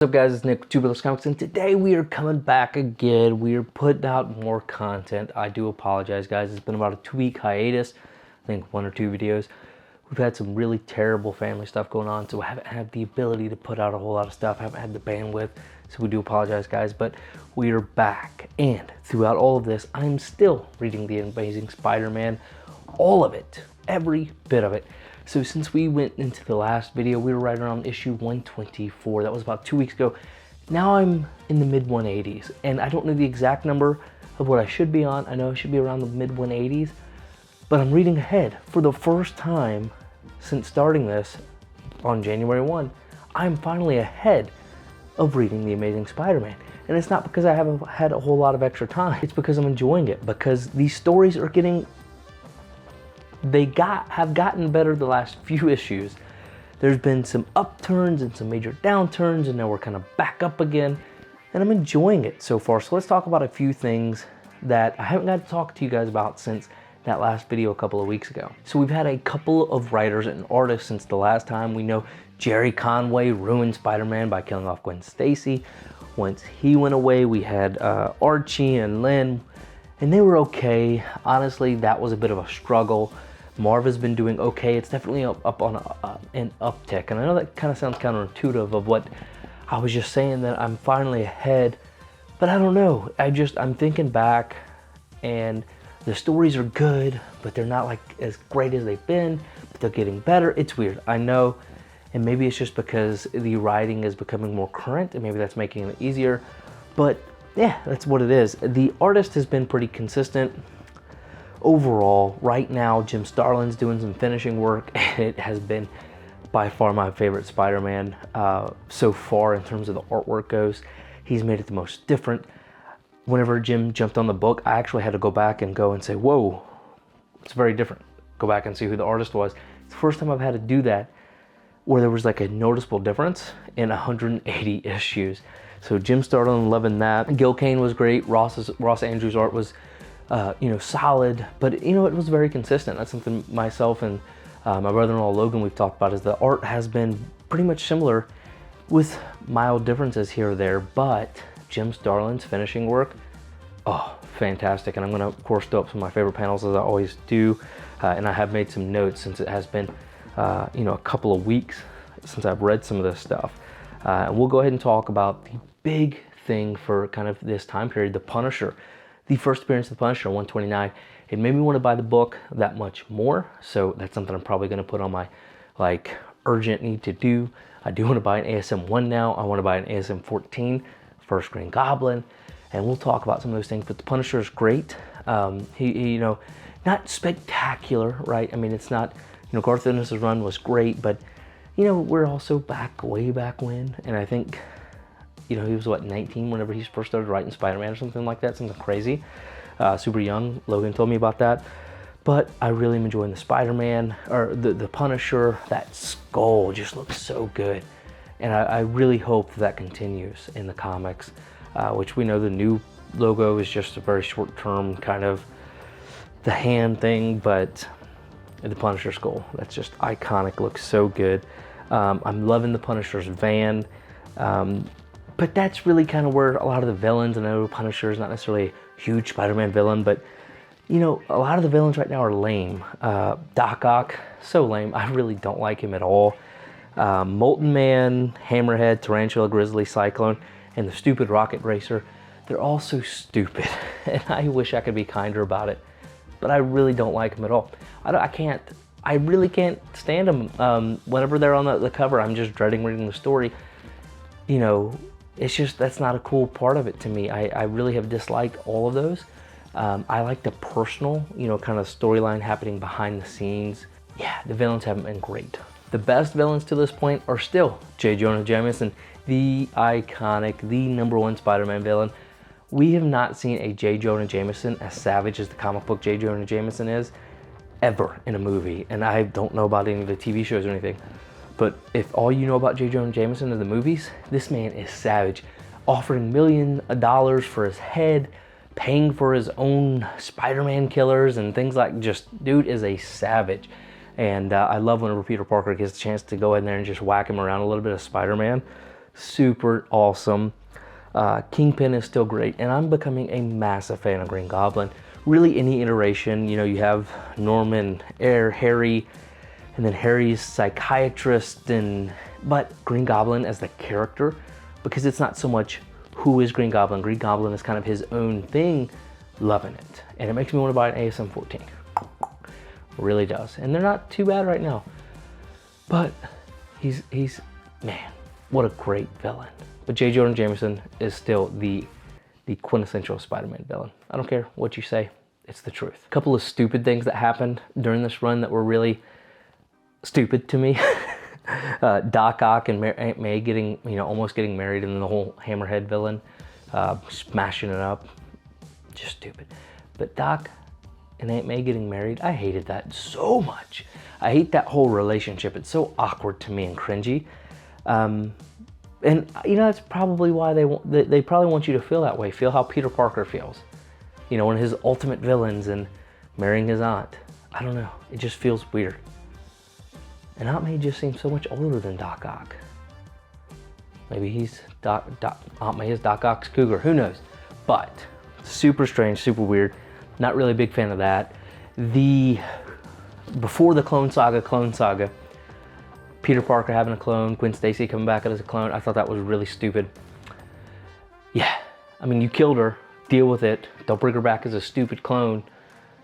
What's up guys, it's Nick with Tuberless Comics, and today we are coming back again. We are putting out more content. I do apologize guys, it's been about a 2-week hiatus. I think 1 or 2 videos. We've had some really terrible family stuff going on, so I haven't had the ability to put out a whole lot of stuff. I haven't had the bandwidth, so we do apologize guys, but we are back. And throughout all of this, I'm still reading The Amazing Spider-Man, all of it, every bit of it. So since we went into the last video, we were right around issue 124. That was about 2 weeks ago. Now I'm in the mid 180s, and I don't know the exact number of what I should be on. I know I should be around the mid 180s, but I'm reading ahead. For the first time since starting this on January 1, I'm finally ahead of reading The Amazing Spider-Man. And it's not because I haven't had a whole lot of extra time. It's because I'm enjoying it, because these stories are getting have gotten better the last few issues. There's been some upturns and some major downturns, and now we're kind of back up again, and I'm enjoying it so far. So let's talk about a few things that I haven't got to talk to you guys about since that last video a couple of weeks ago. So we've had a couple of writers and artists since the last time. We know Jerry Conway ruined Spider-Man by killing off Gwen Stacy. Once he went away, we had Archie and Lynn, and they were okay. Honestly, that was a bit of a struggle. Marva's been doing okay. It's definitely up on an uptick. And I know that kind of sounds counterintuitive of what I was just saying, that I'm finally ahead. But I don't know. I'm thinking back, and the stories are good, but they're not like as great as they've been. But they're getting better. It's weird, I know. And maybe it's just because the writing is becoming more current, and maybe that's making it easier. But yeah, that's what it is. The artist has been pretty consistent. Overall, right now, Jim Starlin's doing some finishing work, and it has been by far my favorite Spider-Man so far in terms of the artwork goes. He's made it the most different. Whenever Jim jumped on the book, I actually had to go back and go and say, whoa, it's very different. Go back and see who the artist was. It's the first time I've had to do that where there was like a noticeable difference in 180 issues. So Jim Starlin, loving that. Gil Kane was great. Ross Andrews' art was solid, but it was very consistent. That's something myself and my brother-in-law Logan, we've talked about, is the art has been pretty much similar with mild differences here or there, but Jim Starlin's finishing work, oh, fantastic. And I'm gonna, of course, throw up some of my favorite panels as I always do, and I have made some notes since it has been a couple of weeks since I've read some of this stuff. And we'll go ahead and talk about the big thing for kind of this time period, the Punisher. The first appearance of the Punisher, 129. It made me want to buy the book that much more, so that's something I'm probably going to put on my urgent need to do. I do want to buy an ASM 1 now. I want to buy an ASM 14, First Green Goblin, and we'll talk about some of those things. But the Punisher is great. He not spectacular, right? I mean, it's not, Garth Ennis' run was great, but we're also way back when, and I think he was, what, 19 whenever he first started writing Spider-Man or something like that, something crazy. Super young. Logan told me about that. But I really am enjoying the Spider-Man, or the Punisher. That skull just looks so good. And I really hope that continues in the comics, which we know the new logo is just a very short-term kind of the hand thing, but the Punisher skull, that's just iconic, looks so good. I'm loving the Punisher's van. But that's really kind of where a lot of the villains, I know Punisher is not necessarily a huge Spider-Man villain, but a lot of the villains right now are lame. Doc Ock, so lame. I really don't like him at all. Molten Man, Hammerhead, Tarantula, Grizzly, Cyclone, and the stupid Rocket Racer, they're all so stupid. And I wish I could be kinder about it, but I really don't like them at all. I really can't stand them. Whenever they're on the cover, I'm just dreading reading the story. It's just, that's not a cool part of it to me. I really have disliked all of those. I like the personal, kind of storyline happening behind the scenes. Yeah, the villains haven't been great. The best villains to this point are still J. Jonah Jameson, the iconic, the #1 Spider-Man villain. We have not seen a J. Jonah Jameson as savage as the comic book J. Jonah Jameson is ever in a movie. And I don't know about any of the TV shows or anything. But if all you know about J. Jonah Jameson in the movies, this man is savage. Offering $1 million for his head, paying for his own Spider-Man killers and things like, dude is a savage. And I love whenever Peter Parker gets a chance to go in there and just whack him around a little bit of Spider-Man. super awesome. Kingpin is still great, and I'm becoming a massive fan of Green Goblin. Really, any iteration, you know, you have Norman, Harry, and then Harry's psychiatrist, but Green Goblin as the character, because it's not so much who is Green Goblin. Green Goblin is kind of his own thing. Loving it, and it makes me want to buy an ASM 14. Really does, and they're not too bad right now. But he's man, what a great villain. But J. Jonah Jameson is still the quintessential Spider-Man villain. I don't care what you say, it's the truth. A couple of stupid things that happened during this run that were really stupid to me. Doc Ock and Aunt May getting, you know, almost getting married, and then the whole Hammerhead villain smashing it up. Just stupid. But Doc and Aunt May getting married, I hated that so much. I hate that whole relationship. It's so awkward to me and cringy. And you know, that's probably why they probably want you to feel that way. Feel how Peter Parker feels. You know, one of his ultimate villains and marrying his aunt. I don't know. It just feels weird. And Aunt May just seems so much older than Doc Ock. Maybe he's Aunt May is Doc Ock's cougar. Who knows? But super strange, super weird. Not really a big fan of that. Before the Clone Saga, Peter Parker having a clone, Gwen Stacy coming back as a clone, I thought that was really stupid. Yeah, I mean, you killed her, deal with it. Don't bring her back as a stupid clone.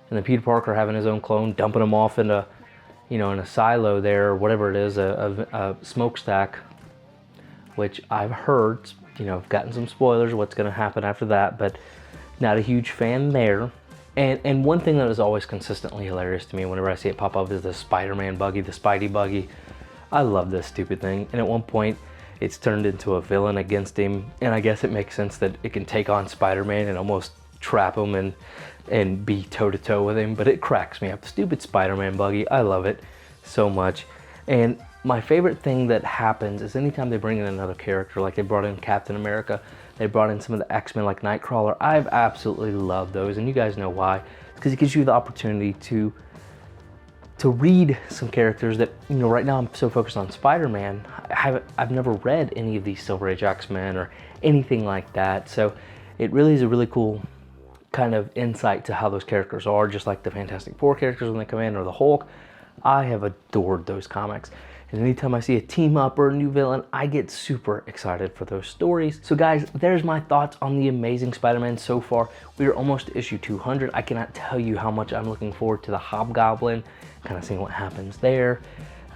And then Peter Parker having his own clone, dumping him off in a, you know, in a silo there, or whatever it is, a smokestack, which I've heard, you know, I've gotten some spoilers of what's going to happen after that, but not a huge fan there. And one thing that is always consistently hilarious to me whenever I see it pop up is the Spider-Man buggy, the Spidey buggy. I love this stupid thing. And at one point, it's turned into a villain against him. And I guess it makes sense that it can take on Spider-Man and almost trap him and be toe-to-toe with him. But it cracks me up. Stupid Spider-Man buggy. I love it so much. And my favorite thing that happens is anytime they bring in another character, like they brought in Captain America, they brought in some of the X-Men like Nightcrawler. I've absolutely loved those, and you guys know why. It's because it gives you the opportunity to read some characters that, you know, right now I'm so focused on Spider-Man. I've never read any of these Silver Age X-Men or anything like that. So it really is a really cool kind of insight to how those characters are, just like the Fantastic Four characters when they come in, or the Hulk. I have adored those comics. And anytime I see a team up or a new villain, I get super excited for those stories. So guys, there's my thoughts on the Amazing Spider-Man so far. We are almost to issue 200. I cannot tell you how much I'm looking forward to the Hobgoblin, kind of seeing what happens there.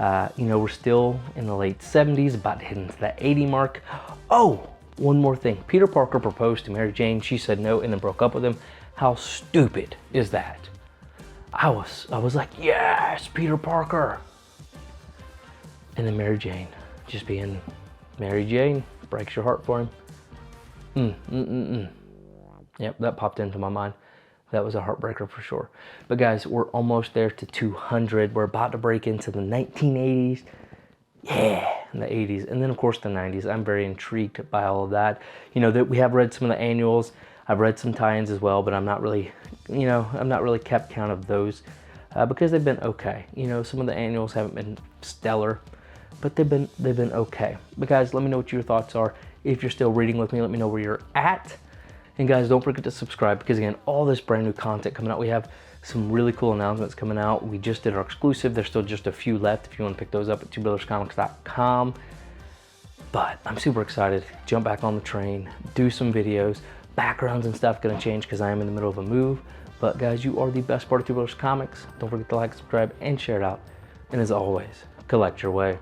You know, we're still in the late 70s, about to hit into that 80 mark. Oh, one more thing. Peter Parker proposed to Mary Jane. She said no and then broke up with him. How stupid is that? I was like, yes, Peter Parker. And then Mary Jane, just being Mary Jane, breaks your heart for him. Yep, that popped into my mind. That was a heartbreaker for sure. But guys, we're almost there to 200. We're about to break into the 1980s. Yeah, in the 80s. And then of course the 90s. I'm very intrigued by all of that. You know, that we have read some of the annuals. I've read some tie-ins as well, but I'm not really, you know, I'm not really kept count of those because they've been okay. You know, some of the annuals haven't been stellar, but they've been okay. But guys, let me know what your thoughts are. If you're still reading with me, let me know where you're at. And guys, don't forget to subscribe because again, all this brand new content coming out. We have some really cool announcements coming out. We just did our exclusive. There's still just a few left if you want to pick those up at twobrotherscomics.com. But I'm super excited. Jump back on the train, do some videos. Backgrounds and stuff gonna change because I am in the middle of a move. But guys, you are the best part of Two Brothers Comics. Don't forget to like, subscribe, and share it out. And as always, collect your way.